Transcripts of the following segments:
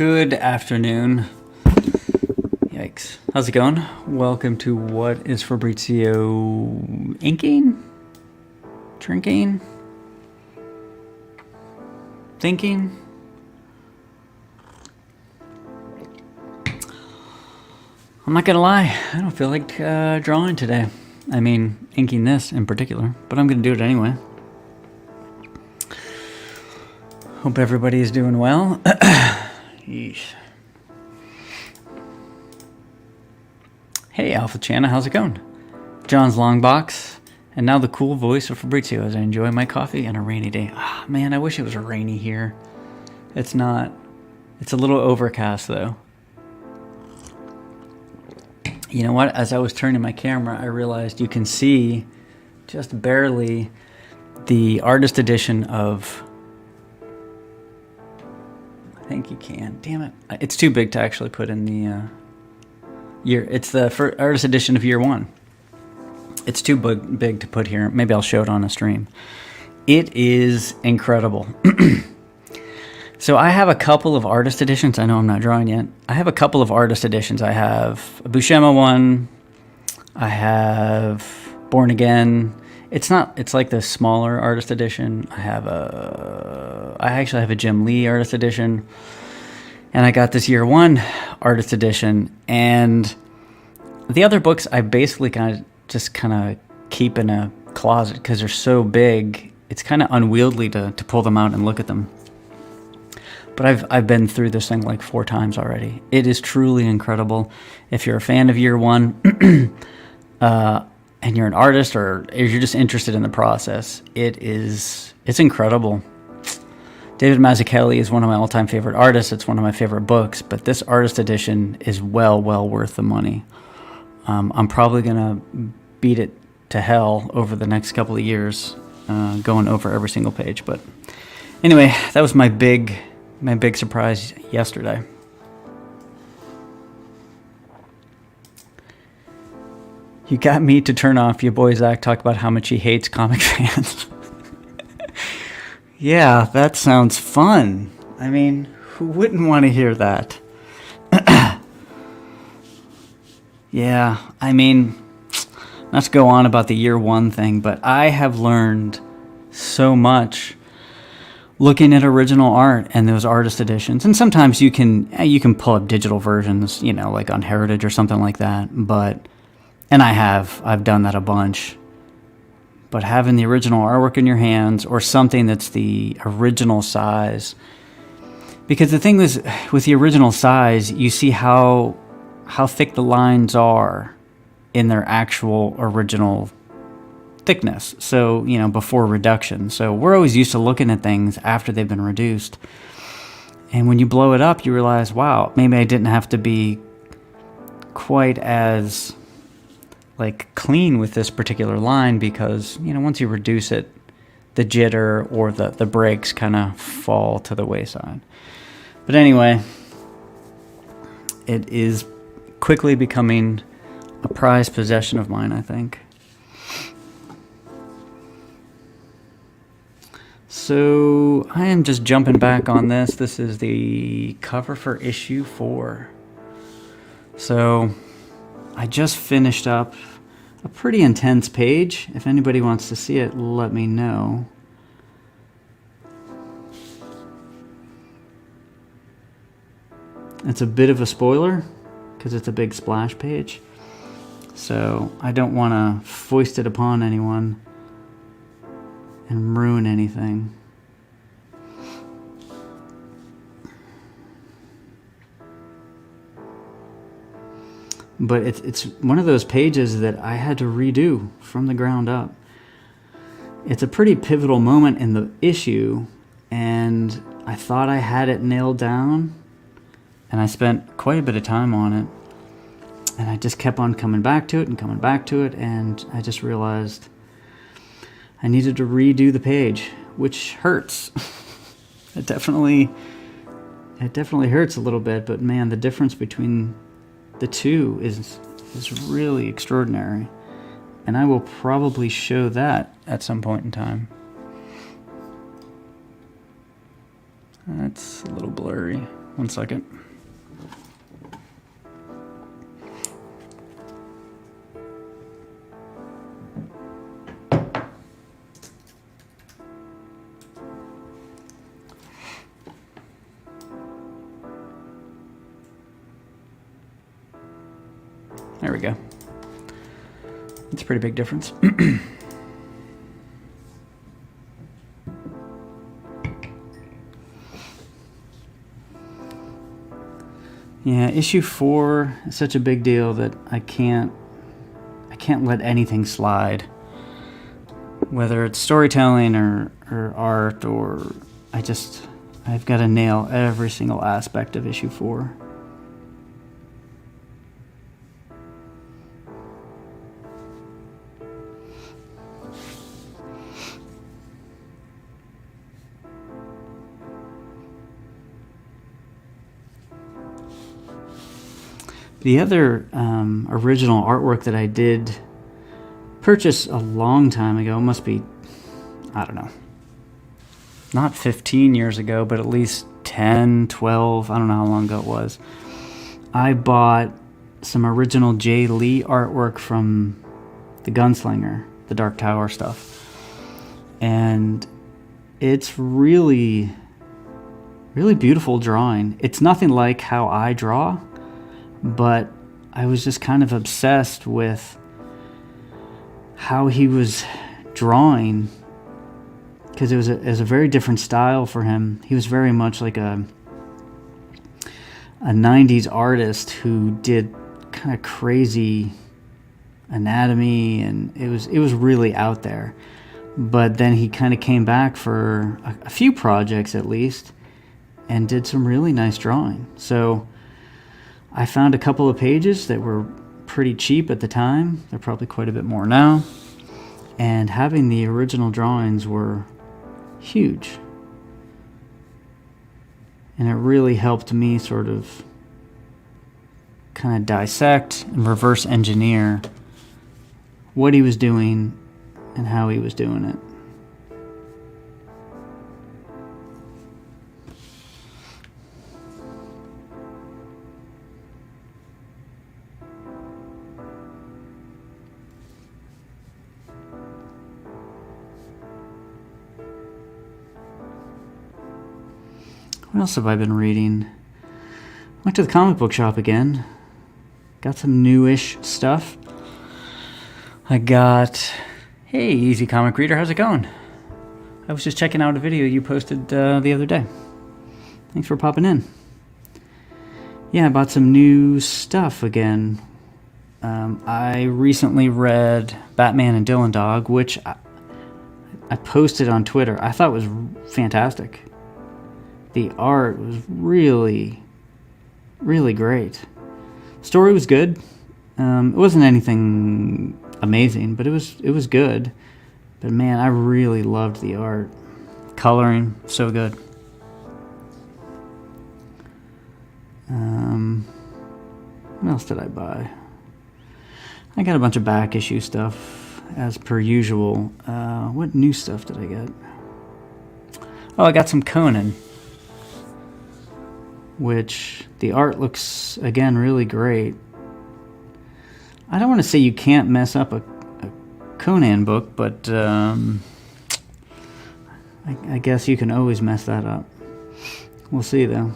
Good afternoon. Yikes. How's it going? Welcome to What is Fabrizio inking? Drinking? Thinking? I'm not gonna lie, I don't feel like drawing today. I mean, inking this in particular, but I'm gonna do it anyway. Hope everybody is doing well. Yeesh. Hey, Alpha Channa, how's it going? John's Long Box, and now the cool voice of Fabrizio as I enjoy my coffee on a rainy day. Ah, man, I wish it was rainy here. It's not. It's a little overcast, though. You know what? As I was turning my camera, I realized you can see just barely the artist edition of... I think you can. Damn it. It's too big to actually put in the year. It's the artist edition of year one. It's too big to put here. Maybe I'll show it on a stream. It is incredible. So I have a couple of artist editions. I know I'm not drawing yet. I have a couple of artist editions. I have a Buscema one. I have Born Again. It's like the smaller artist edition. I actually have a Jim Lee artist edition. And I got this year one artist edition. And the other books I basically kind of keep in a closet because they're so big. It's kind of unwieldy to pull them out and look at them. But I've been through this thing like 4 times already. It is truly incredible. If you're a fan of year one, and you're an artist or if you're just interested in the process, it's incredible. David Mazzucchelli is one of my all-time favorite artists. It's one of my favorite books, but this artist edition is well worth the money. I'm probably gonna beat it to hell over the next couple of years, going over every single page. But anyway, that was my big surprise yesterday. You got me to turn off. Your boy Zach talked about how much he hates comic fans. Yeah, that sounds fun. I mean, who wouldn't want to hear that? Yeah, I mean, not to go on about the year one thing, but I have learned so much looking at original art and those artist editions. And sometimes you can pull up digital versions, like on Heritage or something like that, and I've done that a bunch. But having the original artwork in your hands or something that's the original size, because the thing is, with the original size, you see how thick the lines are in their actual original thickness. So, before reduction. So we're always used to looking at things after they've been reduced. And when you blow it up, you realize, wow, maybe I didn't have to be quite as clean with this particular line because, once you reduce it, the jitter or the breaks kind of fall to the wayside. But anyway, it is quickly becoming a prized possession of mine, I think. So I am just jumping back on this. This is the cover for issue 4. So I just finished up a pretty intense page. If anybody wants to see it, let me know. It's a bit of a spoiler because it's a big splash page. So I don't want to foist it upon anyone and ruin anything. But it's one of those pages that I had to redo from the ground up. It's a pretty pivotal moment in the issue, and I thought I had it nailed down, and I spent quite a bit of time on it. And I just kept on coming back to it, and I just realized I needed to redo the page, which hurts. It definitely hurts a little bit, but man, the difference between the two is really extraordinary. And I will probably show that at some point in time. That's a little blurry. 1 second. There we go. It's a pretty big difference. Yeah, issue 4 is such a big deal that I can't let anything slide. Whether it's storytelling or art, or I've got to nail every single aspect of issue 4. The other original artwork that I did purchase a long time ago, must be, I don't know, not 15 years ago, but at least 10, 12, I don't know how long ago it was. I bought some original Jay Lee artwork from The Gunslinger, the Dark Tower stuff. And it's really, really beautiful drawing. It's nothing like how I draw, but I was just kind of obsessed with how he was drawing, because it was a very different style for him. He was very much like a 90s artist who did kind of crazy anatomy, and it was really out there. But then he kind of came back for a few projects at least and did some really nice drawing. So I found a couple of pages that were pretty cheap at the time. They're probably quite a bit more now. And having the original drawings were huge. And it really helped me sort of kind of dissect and reverse engineer what he was doing and how he was doing it. What else have I been reading? Went to the comic book shop again. Got some newish stuff. I got... Hey, Easy Comic Reader, how's it going? I was just checking out a video you posted the other day. Thanks for popping in. Yeah, I bought some new stuff again. I recently read Batman and Dylan Dog, which I posted on Twitter. I thought was fantastic. The art was really, really great. Story was good. It wasn't anything amazing, but it was good. But man, I really loved the art. Coloring, so good. What else did I buy? I got a bunch of back issue stuff, as per usual. What new stuff did I get? Oh, I got some Conan, which the art looks, again, really great. I don't want to say you can't mess up a Conan book, but I guess you can always mess that up. We'll see, though.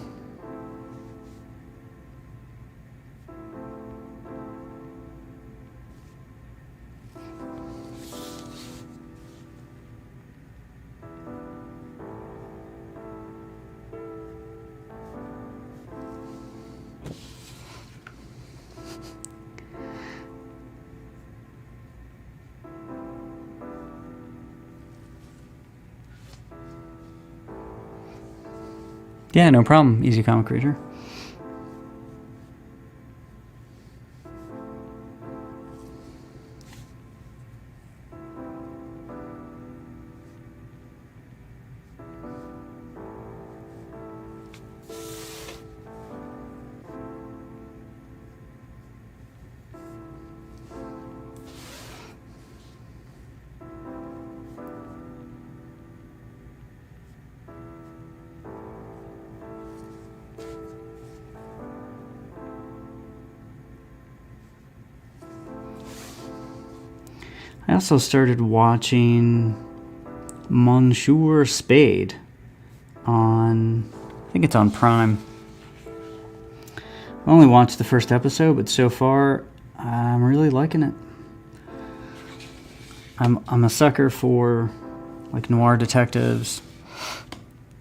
Yeah, no problem, Easy Comic Reader. I also started watching Monsieur Spade on, I think it's on Prime. I only watched the first episode, but so far I'm really liking it. I'm a sucker for like noir detectives,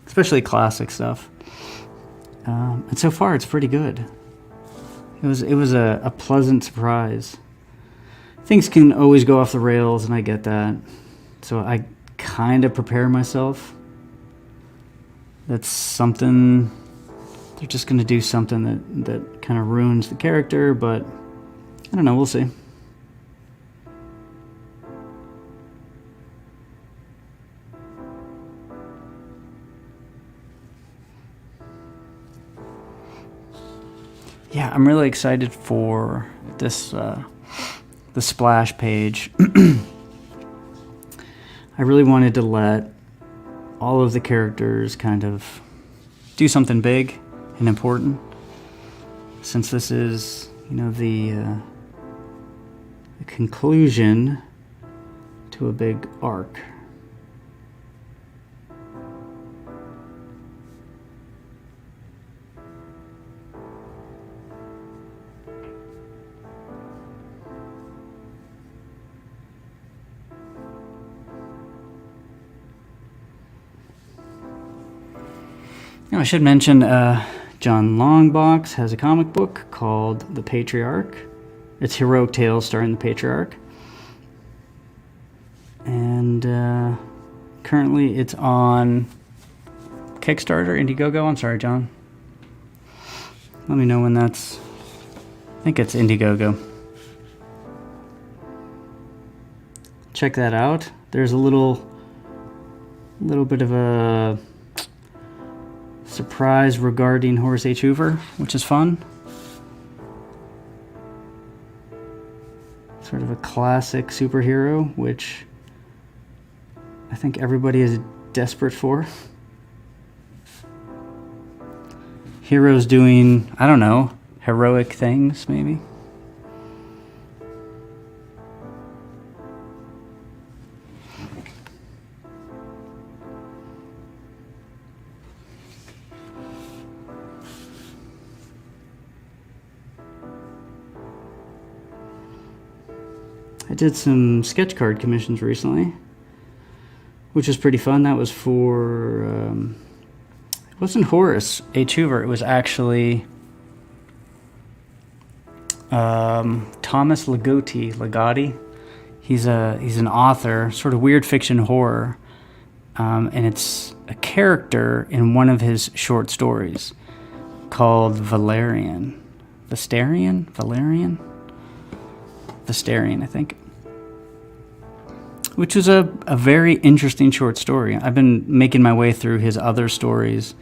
especially classic stuff. And so far it's pretty good. It was a pleasant surprise. Things can always go off the rails, and I get that. So I kind of prepare myself. That's something, they're just going to do something that kind of ruins the character, but I don't know, we'll see. Yeah, I'm really excited for this, the splash page. I really wanted to let all of the characters kind of do something big and important, since this is, you know, the conclusion to a big arc. I should mention John Longbox has a comic book called The Patriarch. It's heroic tales starring the Patriarch. And currently it's on Kickstarter, Indiegogo. I'm sorry, John. Let me know when that's... I think it's Indiegogo. Check that out. There's a little bit of a surprise regarding Horace H. Hoover, which is fun. Sort of a classic superhero, which I think everybody is desperate for. Heroes doing, I don't know, heroic things, maybe. I did some sketch card commissions recently, which was pretty fun. That was for, it wasn't Horace H. Hoover, it was actually Thomas Ligotti. He's an author, sort of weird fiction horror, and it's a character in one of his short stories called Valerian. Valerian, I think. Which was a very interesting short story. I've been making my way through his other stories.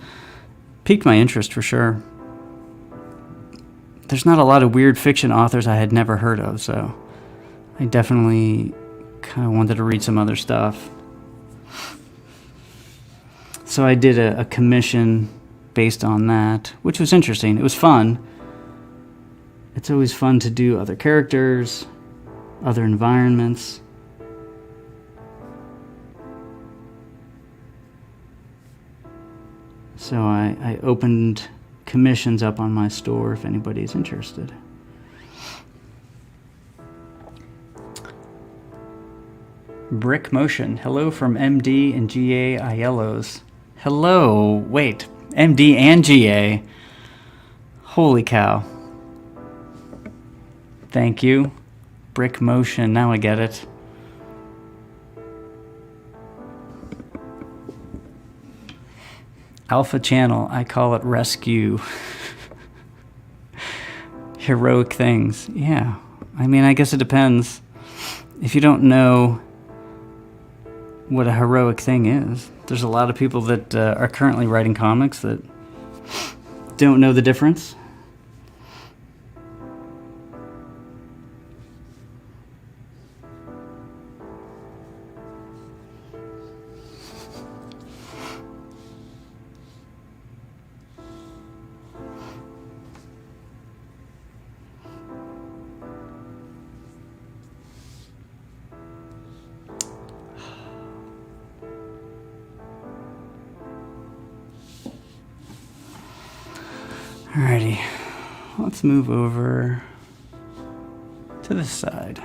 Piqued my interest for sure. There's not a lot of weird fiction authors I had never heard of, so I definitely kind of wanted to read some other stuff. So I did a commission based on that, which was interesting. It was fun. It's always fun to do other characters, other environments. So I opened commissions up on my store if anybody's interested. Brick Motion. Hello from MD and GA Aiellos. Hello. Wait. MD and GA. Holy cow. Thank you. Brick Motion. Now I get it. Alpha Channel. I call it rescue. Heroic things. Yeah. I mean, I guess it depends. If you don't know what a heroic thing is, there's a lot of people that are currently writing comics that don't know the difference. Alrighty, let's move over to this side.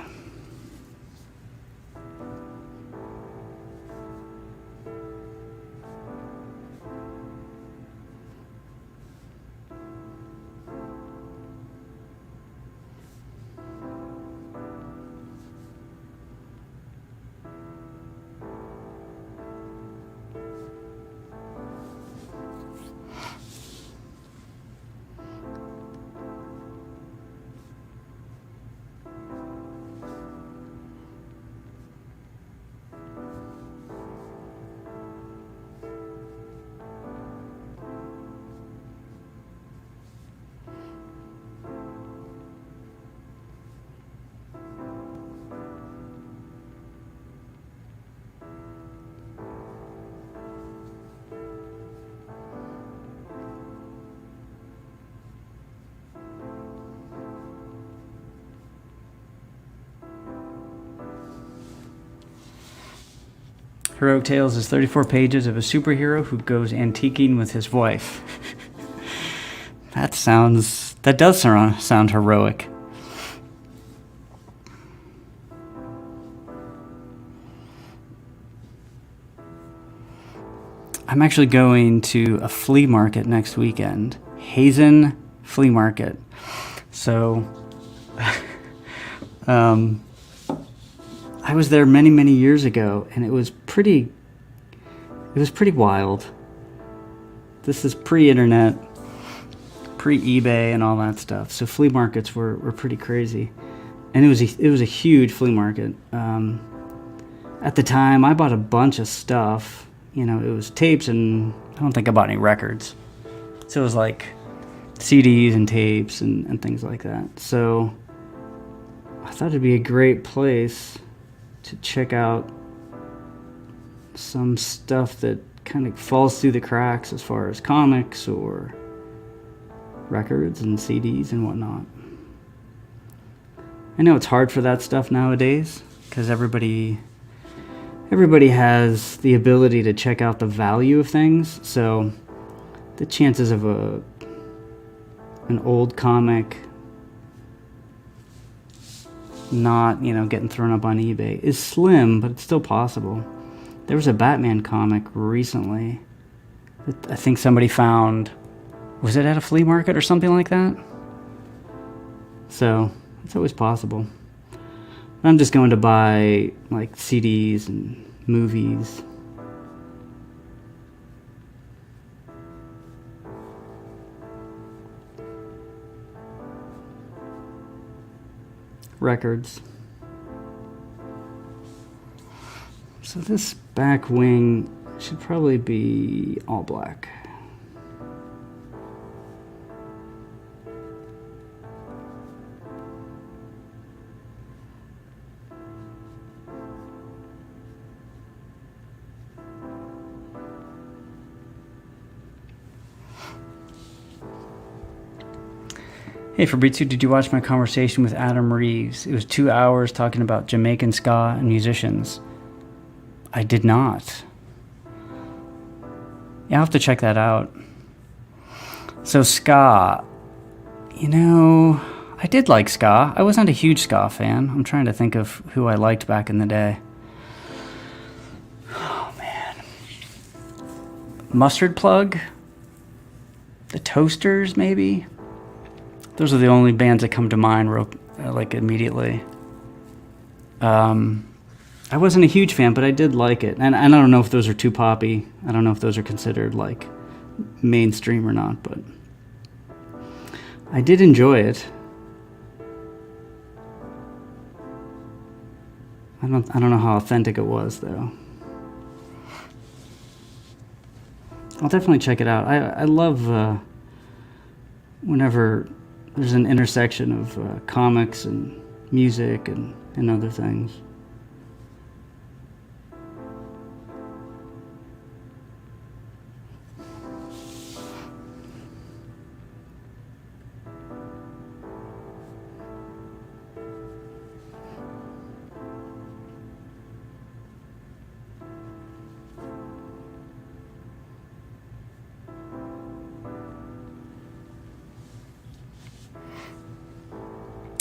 Heroic Tales is 34 pages of a superhero who goes antiquing with his wife. That does sound heroic. I'm actually going to a flea market next weekend. Hazen Flea Market. So, I was there many, many years ago, and it was pretty wild. This is pre-internet, pre-eBay and all that stuff. So flea markets were pretty crazy. And it was a huge flea market. At the time, I bought a bunch of stuff. You know, it was tapes, and I don't think I bought any records. So it was like CDs and tapes and things like that. So I thought it'd be a great place to check out some stuff that kind of falls through the cracks as far as comics or records and CDs and whatnot. I know it's hard for that stuff nowadays because everybody has the ability to check out the value of things, so the chances of an old comic not, getting thrown up on eBay is slim, but it's still possible. There was a Batman comic recently that I think somebody found. Was it at a flea market or something like that? So it's always possible. I'm just going to buy like CDs and movies. Records. So this back wing should probably be all black. Hey Fabrizio, did you watch my conversation with Adam Reeves? It was 2 hours talking about Jamaican ska and musicians. I did not. Yeah, I'll have to check that out. So ska, I did like ska. I wasn't a huge ska fan. I'm trying to think of who I liked back in the day. Oh man. Mustard Plug? The Toasters, maybe? Those are the only bands that come to mind immediately. I wasn't a huge fan, but I did like it. And I don't know if those are too poppy. I don't know if those are considered like mainstream or not, but I did enjoy it. I don't know how authentic it was though. I'll definitely check it out. I love whenever there's an intersection of comics and music and other things.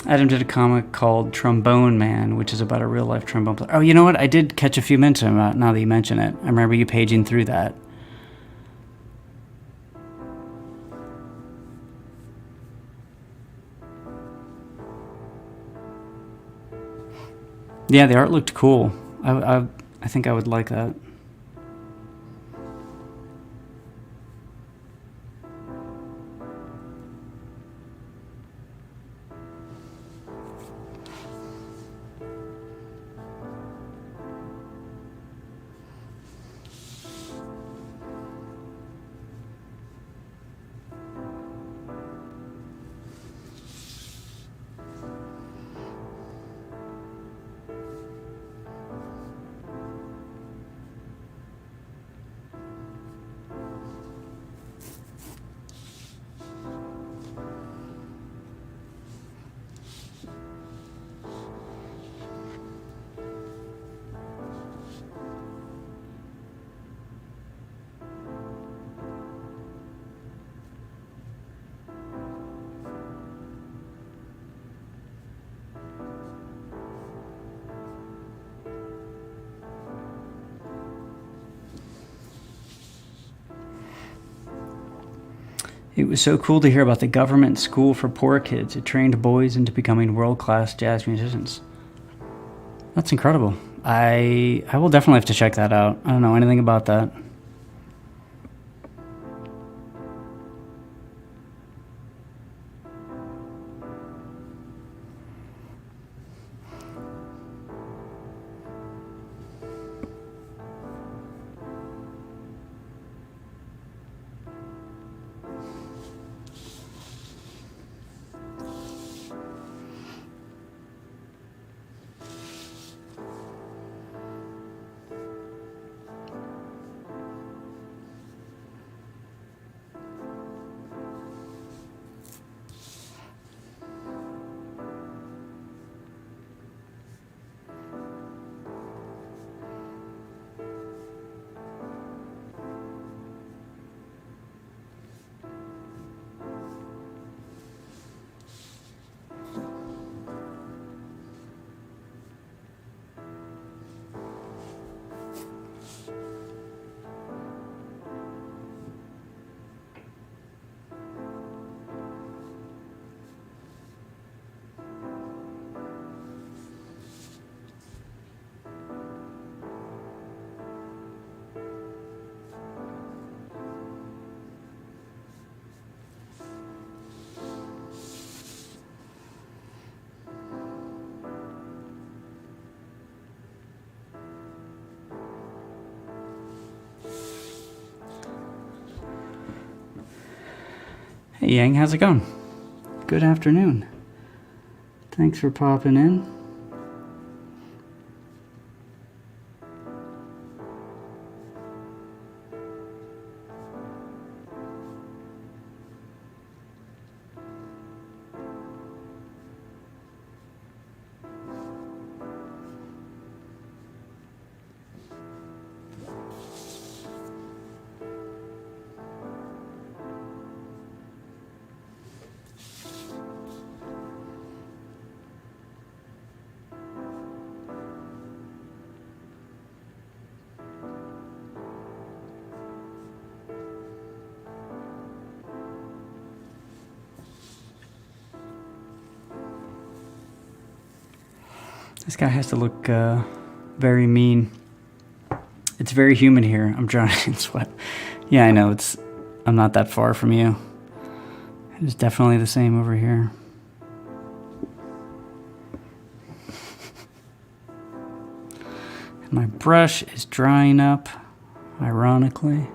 Adam did a comic called Trombone Man, which is about a real life trombone player. Oh, you know what? I did catch a few minutes of it now that you mention it. I remember you paging through that. Yeah, the art looked cool. I think I would like that. It was so cool to hear about the government school for poor kids. It trained boys into becoming world-class jazz musicians. That's incredible. I will definitely have to check that out. I don't know anything about that. Hey Yang, how's it going? Good afternoon. Thanks for popping in. This guy has to look very mean. It's very humid here. I'm drowning in sweat. Yeah, I know. I'm not that far from you. It's definitely the same over here. And my brush is drying up, ironically.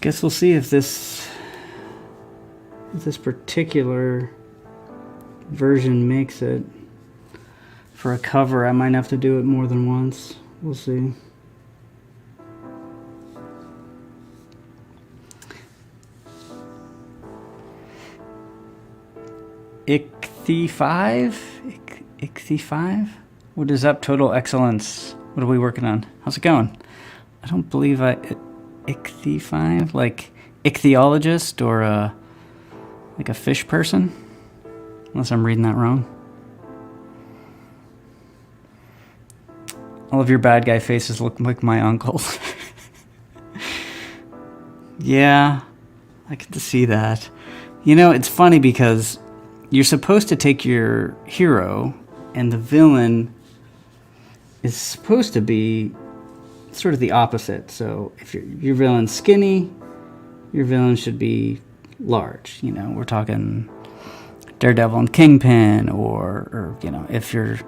guess we'll see if this particular version makes it. For a cover, I might have to do it more than once. We'll see. Ichthy5? What is up, Total Excellence? What are we working on? How's it going? I don't believe Ichthy5? Like ichthyologist or like a fish person? Unless I'm reading that wrong. All of your bad guy faces look like my uncle's. Yeah, I get to see that. You know, it's funny because you're supposed to take your hero and the villain is supposed to be sort of the opposite. So if your villain's skinny, your villain should be large. You know, we're talking Daredevil and Kingpin, or you know, if your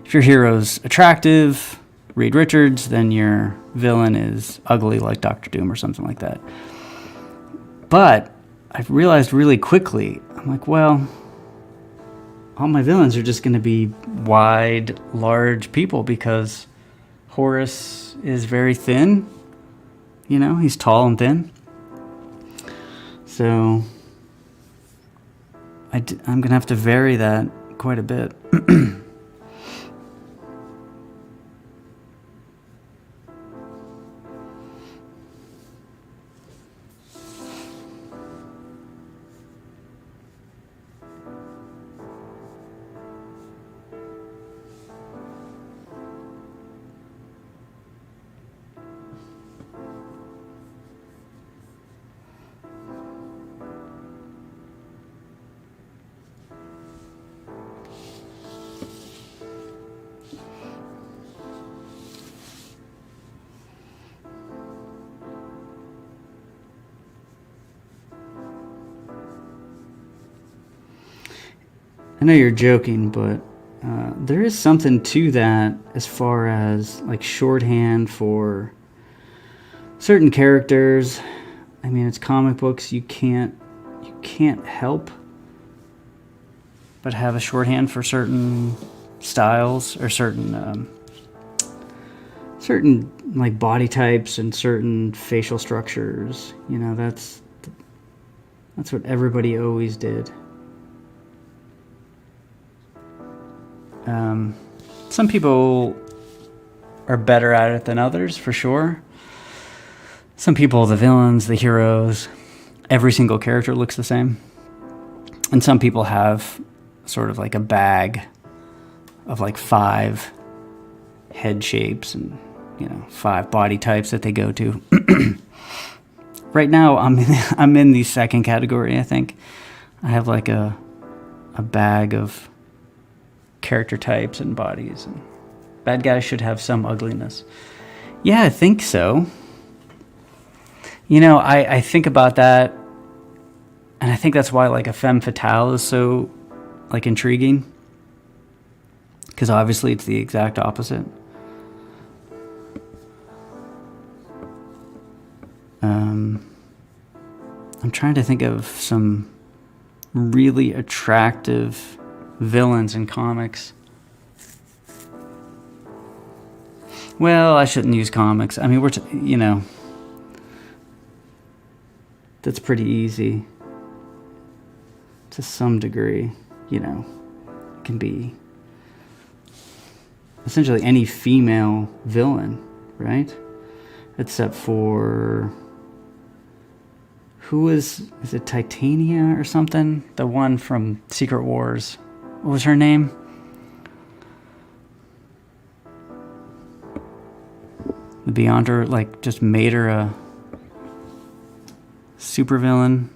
hero's attractive, Reed Richards, then your villain is ugly like Doctor Doom or something like that. But I've realized really quickly, I'm like, well, all my villains are just going to be wide, large people because Horus is very thin. You know, he's tall and thin. So I'm going to have to vary that quite a bit. I know you're joking, but there is something to that as far as like shorthand for certain characters. I mean, it's comic books. You can't help but have a shorthand for certain styles or certain like body types and certain facial structures. You know, that's what everybody always did. Some people are better at it than others, for sure. Some people, the villains, the heroes, every single character looks the same. And some people have sort of like a bag of like 5 head shapes and, you know, 5 body types that they go to. Right now, I'm in the second category, I think. I have like a bag of character types and bodies, and bad guys should have some ugliness. Yeah, I think so. You know, I think about that, and I think that's why like a femme fatale is so like intriguing, because obviously it's the exact opposite. I'm trying to think of some really attractive villains in comics. Well, I shouldn't use comics. I mean, you know, that's pretty easy to some degree. You know, it can be essentially any female villain, right? Except for is it Titania or something? The one from Secret Wars. What was her name? The Beyonder, like, just made her a supervillain.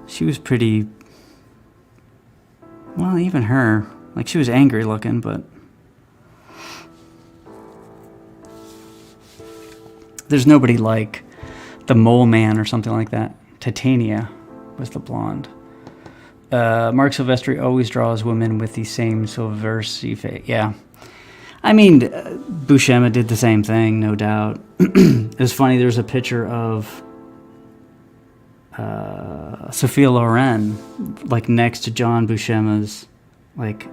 She was pretty... Well, even her. Like, she was angry looking, but... There's nobody like the Mole Man or something like that. Titania was the blonde. Mark Silvestri always draws women with the same Silversy face. Yeah. I mean, Buscema did the same thing, no doubt. It was funny, there's a picture of Sophia Loren, like, next to John Buscema's, like,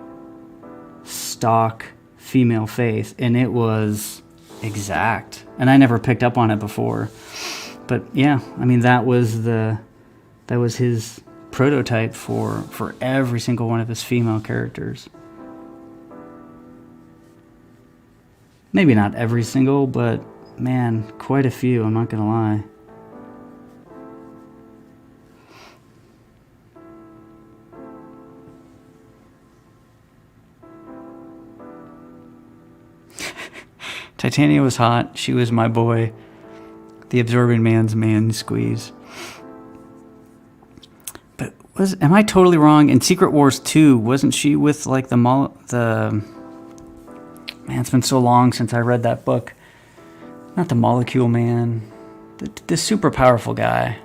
stock female face, and it was exact. And I never picked up on it before. But yeah, I mean, that was his prototype for every single one of his female characters. Maybe not every single, but man, quite a few, I'm not gonna lie. Titania was hot. She was my boy. The absorbing man's man squeeze. But am I totally wrong? In Secret Wars 2, wasn't she with like the man, it's been so long since I read that book. Not the Molecule Man. The super powerful guy.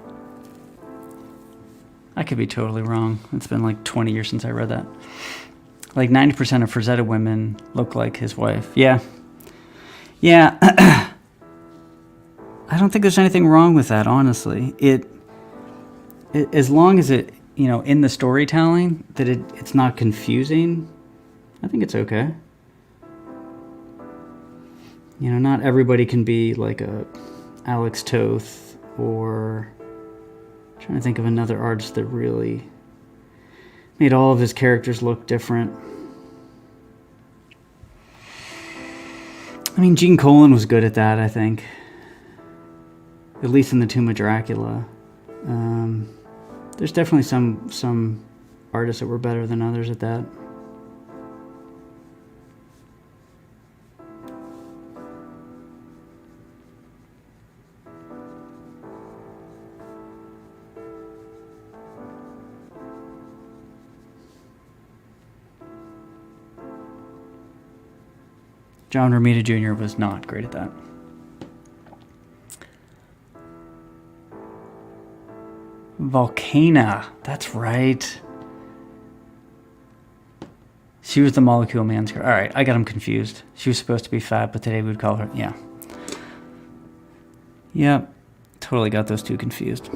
I could be totally wrong. It's been like 20 years since I read that. Like 90% of Frazetta women look like his wife. Yeah. Yeah. I don't think there's anything wrong with that, honestly. It as long as it, in the storytelling, that it's not confusing, I think it's okay. Not everybody can be like a Alex Toth, or I'm trying to think of another artist that really made all of his characters look different. I mean, Gene Colan was good at that, I think. At least in the Tomb of Dracula. There's definitely some artists that were better than others at that. John Romita Jr. was not great at that. Volcana, that's right. She was the Molecule Man's girl. All right, I got him confused. She was supposed to be fat, but today we would call her, yeah. Yep, totally got those two confused.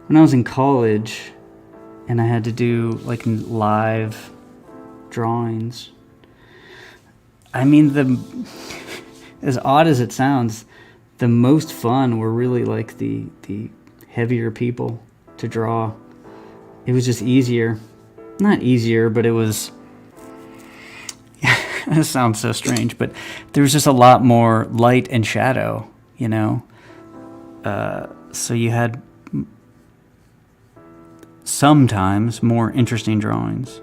When I was in college and I had to do like live drawings, I mean, as odd as it sounds, the most fun were really like the heavier people to draw. It was just easier. Not easier, but it was... This sounds so strange, but there was just a lot more light and shadow, so you had sometimes more interesting drawings.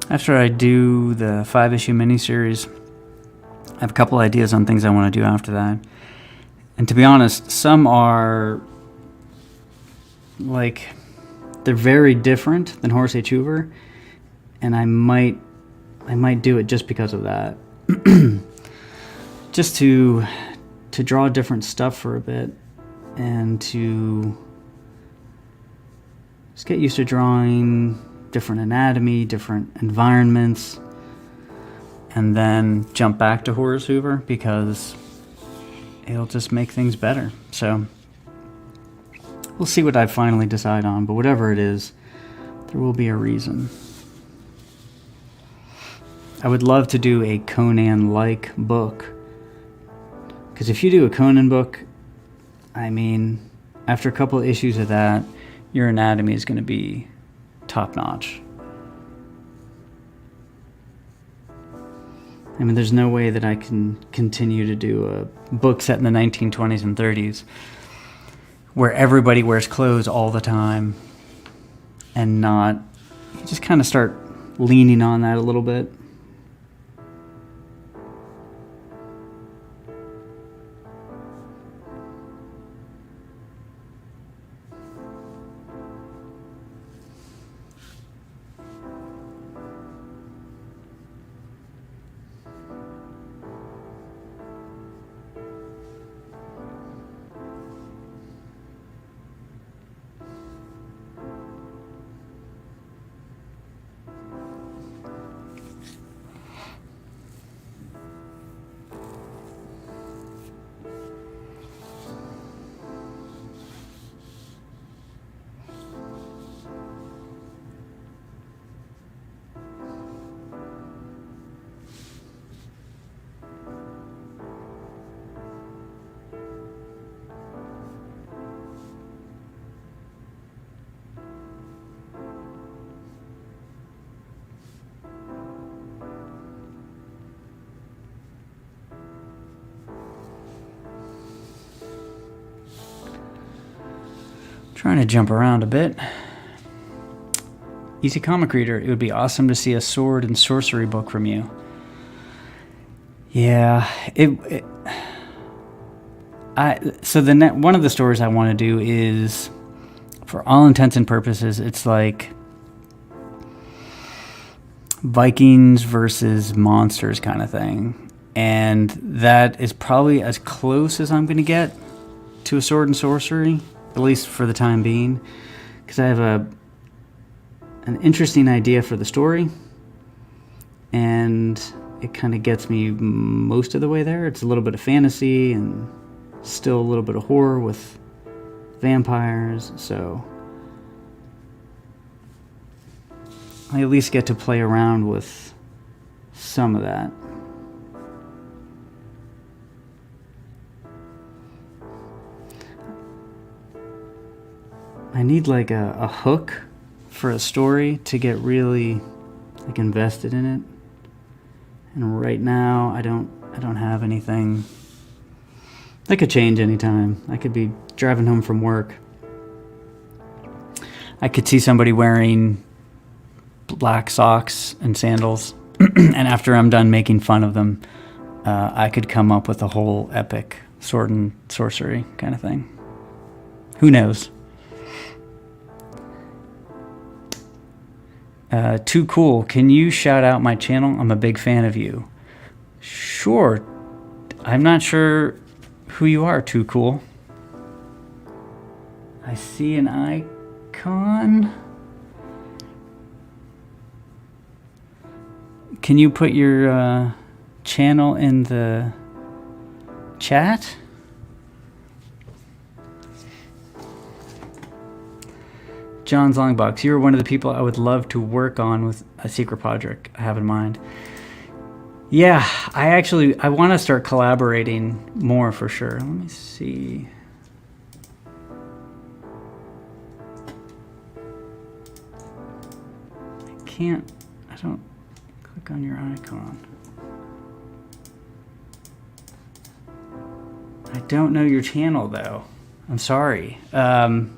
After I do the 5-issue miniseries, I have a couple ideas on things I want to do after that. And to be honest, some are like, they're very different than Horace H. Hoover, and I might do it just because of that. Just to to draw different stuff for a bit and to just get used to drawing different anatomy, different environments, and then jump back to Horace Hoover because it'll just make things better. So we'll see what I finally decide on, but whatever it is, there will be a reason. I would love to do a Conan-like book, because if you do a Conan book, I mean, after a couple of issues of that, your anatomy is going to be top-notch. I mean, there's no way that I can continue to do a book set in the 1920s and 30s where everybody wears clothes all the time and not... You just kind of start leaning on that a little bit. Trying to jump around a bit. Easy Comic Reader, it would be awesome to see a sword and sorcery book from you. Yeah, one of the stories I want to do is, for all intents and purposes, it's like Vikings versus monsters kind of thing. And that is probably as close as I'm going to get to a sword and sorcery, at least for the time being, because I have an interesting idea for the story, and it kind of gets me most of the way there. It's a little bit of fantasy and still a little bit of horror with vampires, so I at least get to play around with some of that. I need like a hook for a story to get really like invested in it. And right now I don't have anything. That could change anytime. I could be driving home from work. I could see somebody wearing black socks and sandals, and after I'm done making fun of them, I could come up with a whole epic sword and sorcery kind of thing. Who knows? Too Cool, can you shout out my channel? I'm a big fan of you. Sure. I'm not sure who you are, Too Cool. I see an icon. Can you put your channel in the chat? John's Longbox, you're one of the people I would love to work on with a secret project I have in mind. Yeah, I want to start collaborating more for sure. Let me see. I don't click on your icon. I don't know your channel though. I'm sorry. Can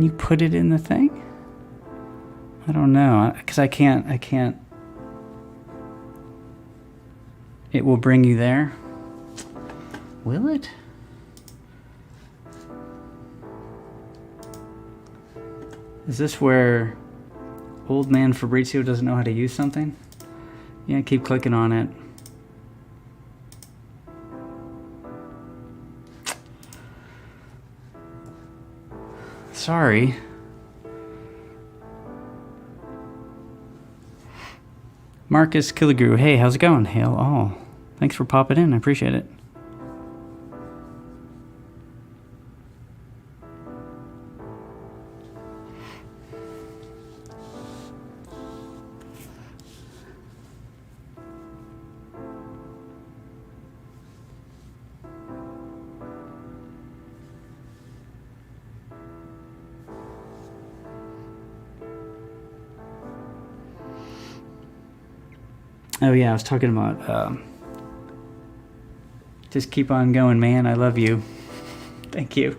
you put it in the thing? I don't know, because I can't. It will bring you there. Will it? Is this where old man Fabrizio doesn't know how to use something? Yeah, keep clicking on it. Sorry. Marcus Killigrew, hey, how's it going? Hail all. Thanks for popping in. I appreciate it. Oh yeah, I was talking about just keep on going, man. I love you. Thank you.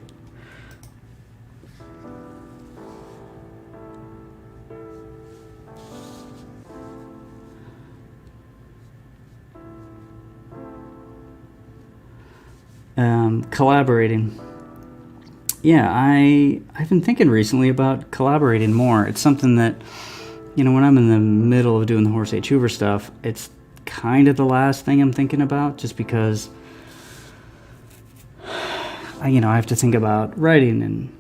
Collaborating. Yeah, I've been thinking recently about collaborating more. It's something that, you know, when I'm in the middle of doing the Horace H. Hoover stuff, it's kind of the last thing I'm thinking about, just because I have to think about writing and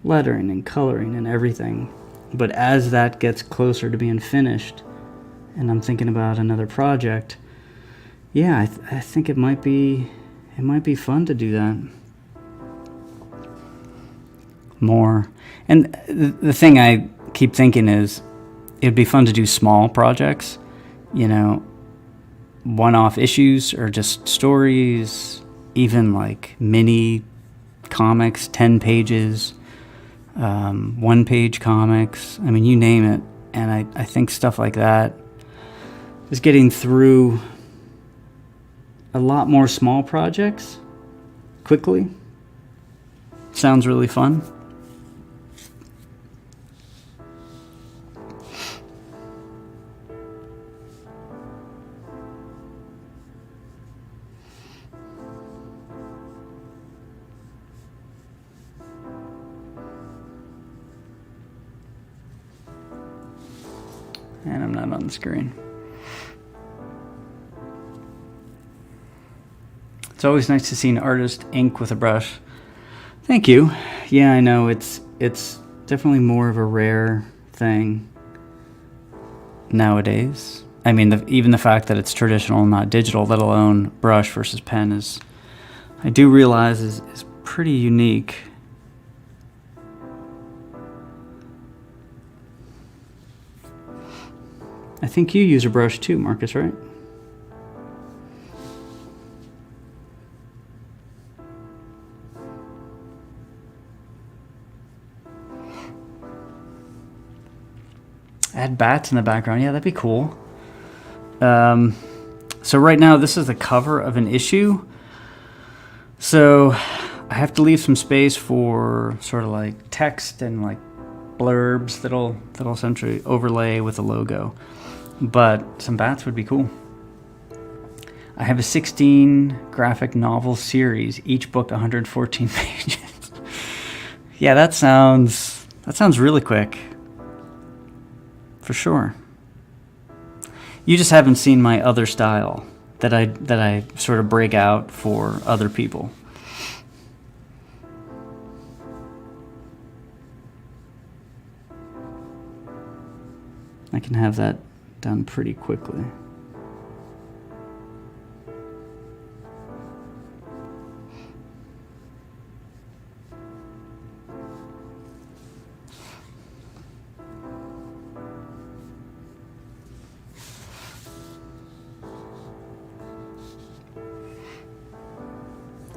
lettering and coloring and everything. But as that gets closer to being finished and I'm thinking about another project, yeah, I think it might be fun to do that more. And the thing I keep thinking is, it'd be fun to do small projects, one-off issues or just stories, even like mini comics, 10 pages, one-page comics. I mean, you name it. And I think stuff like that is getting through a lot more small projects quickly. Sounds really fun. And I'm not on the screen. It's always nice to see an artist ink with a brush. Thank you. Yeah, I know it's definitely more of a rare thing nowadays. I mean, even the fact that it's traditional, not digital, let alone brush versus pen, I do realize is pretty unique. I think you use a brush too, Marcus, right? Add bats in the background. Yeah, that'd be cool. So right now, this is the cover of an issue. So I have to leave some space for sort of like text and like blurbs that'll essentially overlay with the logo. But some bats would be cool. I have a 16 graphic novel series, each book 114 pages. Yeah, that sounds really quick. For sure. You just haven't seen my other style that I sort of break out for other people. I can have that done pretty quickly.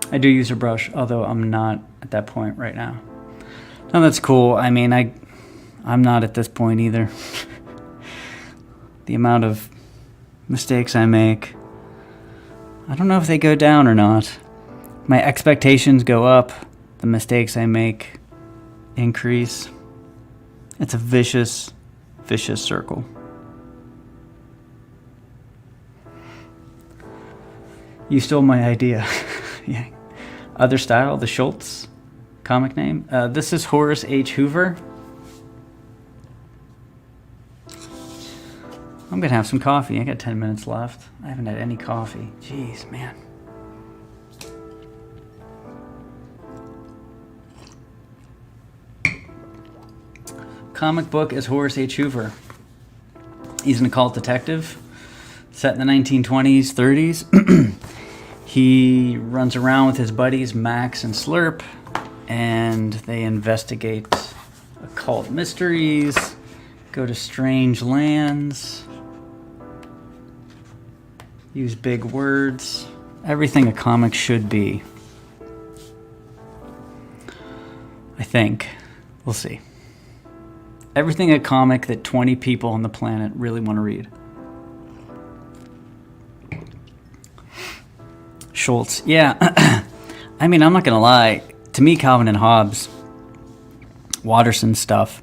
I do use a brush, although I'm not at that point right now. No, that's cool. I mean, I'm not at this point either. The amount of mistakes I make, I don't know if they go down or not. My expectations go up, the mistakes I make increase. It's a vicious, vicious circle. You stole my idea. Yeah. Other style, the Schultz comic name. This is Horace H. Hoover. I'm gonna have some coffee. I got 10 minutes left. I haven't had any coffee. Jeez, man. comic book as Horace H. Hoover. He's an occult detective set in the 1920s, 30s. He runs around with his buddies Max and Slurp, and they investigate occult mysteries, go to strange lands, use big words. Everything a comic should be. I think. We'll see. Everything a comic that 20 people on the planet really want to read. Schultz. Yeah. I mean, I'm not going to lie. To me, Calvin and Hobbes, Watterson stuff,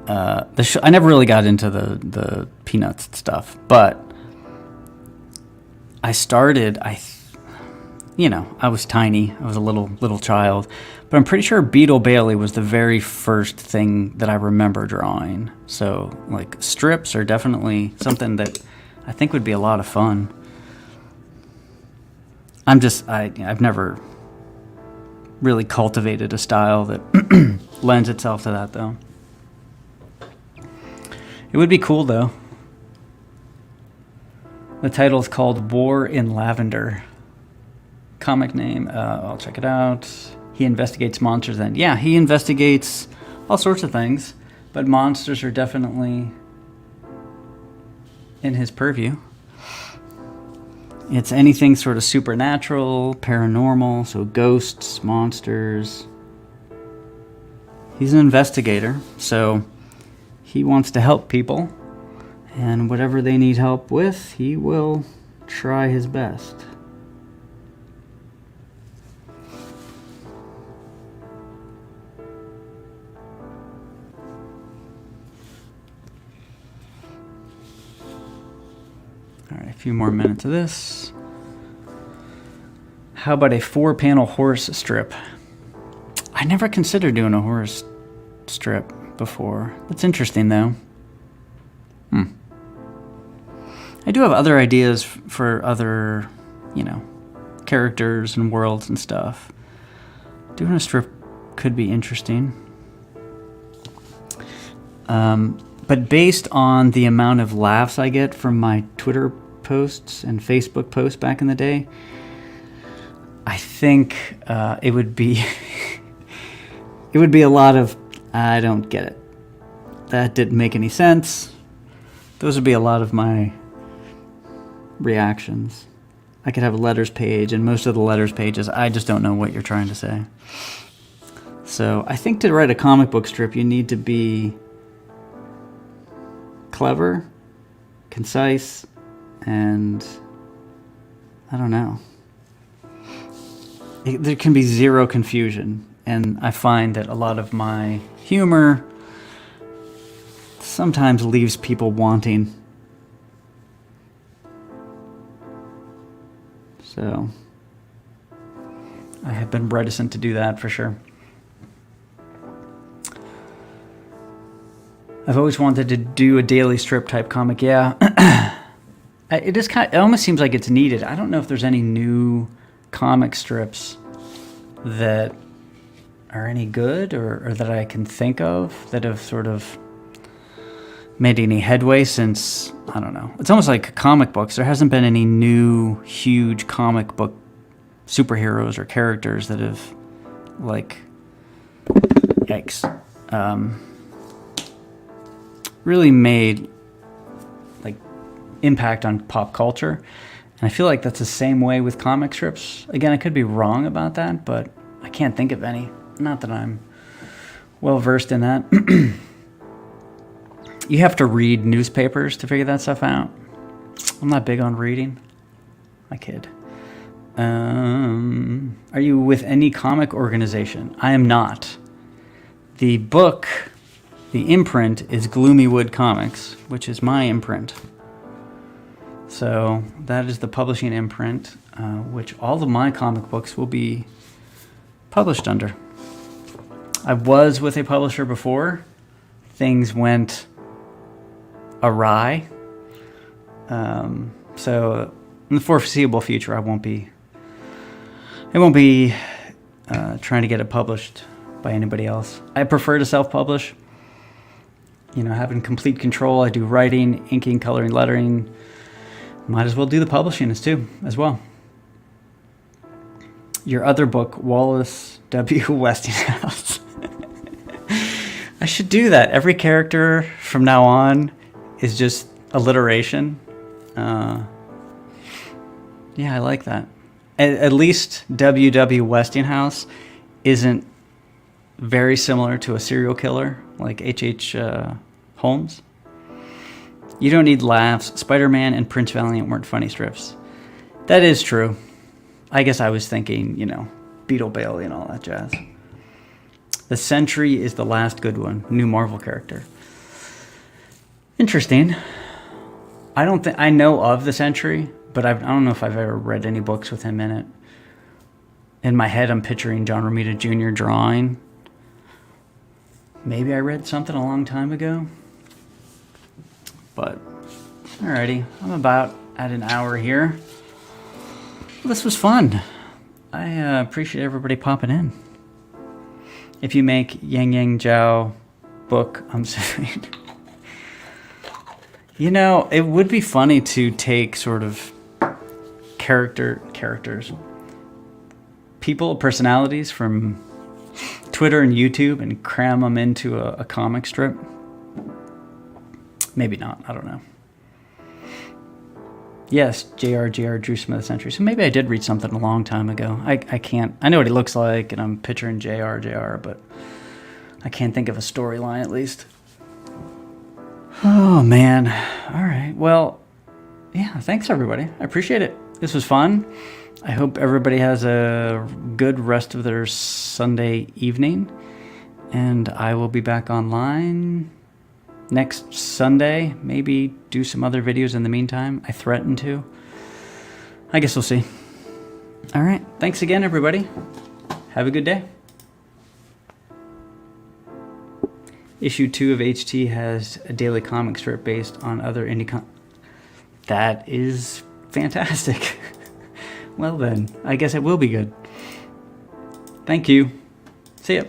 I never really got into the Peanuts stuff, but I started, I was tiny. I was a little child, but I'm pretty sure Beetle Bailey was the very first thing that I remember drawing. So, like, strips are definitely something that I think would be a lot of fun. I've never really cultivated a style that lends itself to that, though. It would be cool, though. The title is called War in Lavender. Comic name, I'll check it out. He investigates monsters then. Yeah, he investigates all sorts of things, but monsters are definitely in his purview. It's anything sort of supernatural, paranormal, so ghosts, monsters. He's an investigator, so he wants to help people, and whatever they need help with, he will try his best. All right, a few more minutes of this. How about a 4-panel horse strip? I never considered doing a horse strip before. That's interesting, though. I do have other ideas for other, characters and worlds and stuff. Doing a strip could be interesting. But based on the amount of laughs I get from my Twitter posts and Facebook posts back in the day, I think it would be it would be a lot of, I don't get it. That didn't make any sense. Those would be a lot of my reactions. I could have a letters page, and most of the letters pages, I just don't know what you're trying to say. So I think to write a comic book strip, you need to be clever, concise, and I don't know. There can be zero confusion, and I find that a lot of my humor sometimes leaves people wanting. So I have been reticent to do that for sure. I've always wanted to do a daily strip type comic. Yeah. It almost seems like it's needed. I don't know if there's any new comic strips that are any good or that I can think of that have sort of made any headway since, I don't know. It's almost like comic books. There hasn't been any new huge comic book superheroes or characters that have, like, yikes, really made, like, impact on pop culture. And I feel like that's the same way with comic strips. Again, I could be wrong about that, but I can't think of any. Not that I'm well versed in that. You have to read newspapers to figure that stuff out. I'm not big on reading. I kid. Are you with any comic organization? I am not. The book, the imprint, is Gloomywood Comics, which is my imprint. So that is the publishing imprint, which all of my comic books will be published under. I was with a publisher before. Things went awry. So in the foreseeable future, I won't be trying to get it published by anybody else. I prefer to self-publish. you know, having complete control. I do writing, inking, coloring, lettering. Might as well do the publishing as well. Your other book, Wallace W. Westinghouse. I should do that. Every character from now on is just alliteration. Yeah, I like that. At least W.W. Westinghouse isn't very similar to a serial killer like H.H. Holmes. You don't need laughs. Spider-Man and Prince Valiant weren't funny strips. That is true. I guess I was thinking, you know, Beetle Bailey and all that jazz. The Sentry is the last good one. New Marvel character. Interesting. I don't think I know of the Sentry, but I don't know if I've ever read any books with him in it. In my head, I'm picturing John Romita Jr. drawing. Maybe I read something a long time ago. But, alrighty. I'm about at an hour here. Well, this was fun. I appreciate everybody popping in. If you make Yang Yang Zhao book, I'm sorry. You know, it would be funny to take sort of characters, people, personalities from Twitter and YouTube and cram them into a comic strip. Maybe not. I don't know. Yes, J.R. drew some of the Sentry. So maybe I did read something a long time ago. I can't. I know what he looks like, and I'm picturing J.R., but I can't think of a storyline at least. Oh, man. All right. Well, yeah, thanks, everybody. I appreciate it. This was fun. I hope everybody has a good rest of their Sunday evening. And I will be back online next Sunday. Maybe do some other videos in the meantime. I threaten to. I guess we'll see. All right. Thanks again, everybody. Have a good day. Issue 2 of HT has a daily comic strip based on other indie That is fantastic. Well then, I guess it will be good. Thank you. See ya.